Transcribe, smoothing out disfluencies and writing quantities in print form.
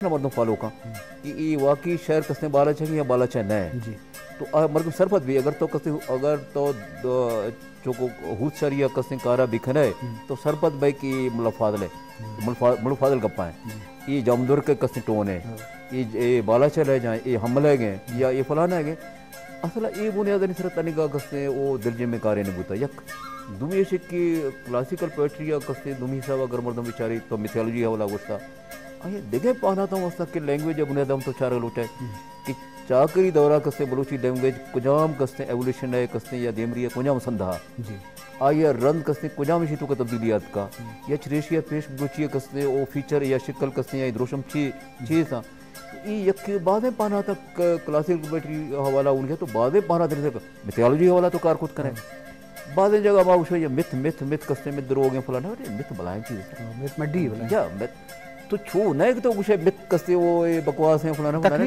مردم فالو کا کہ یہ واقعی شہر کسنے بالا چاہیے یا بالا چاہ نئے جی تو مردم سرپت بھی اگر تو چوکو حوت شریعہ کسنے کارا بھی کھنے تو سرپت بھائی کی ملو فاضل ہے ملو فاضل گپا ہیں یہ جامدور کے کسنے ٹون ہے یہ بالا چاہ رہ جائیں یہ حملہ گئے یا یہ فلانا ہے گئے اصلا یہ بنیاد نہیں سر تنگا کسنے وہ دلجے میں کارے نہیں بوتا یک دومی شک کی کلاسیکل پوئٹری کسنے دومی حساب اگر مردم بیچاری تو میتھولوجی حوالہ گوشتا آئے دیکھیں پانا تھا واسطہ کہ لینگویج بنیاد ہم تو چارہ لوٹا ہے کہ چاکری دورہ کسنے بلوچی لینگویج کجام کسنے ایولیشن ہے کسنے یا دیمری ہے کجام سندھا جی آیا رند کسنے کجام شیتوں کا تبدیلیات کا یا چریشیا پیش بلوچی کسنے او فیچر یا شکل کسنے یا دروشم چیز ہاں یہ یک بعدیں پانا تک کلاسیکل پوئٹری حوالہ ان گیا تو بعدیں پانا دل سے میتھولوجی حوالہ تو کار خود کریں بعض جگہ باؤ شو یہ مت کسنے میں دروگ ہیں فلانا مت بلائیں چیز مت مڈی یا مت تو چھو نہیں کہ تو کچھ مت کستے وہ بکواس ہیں فلانا فلانا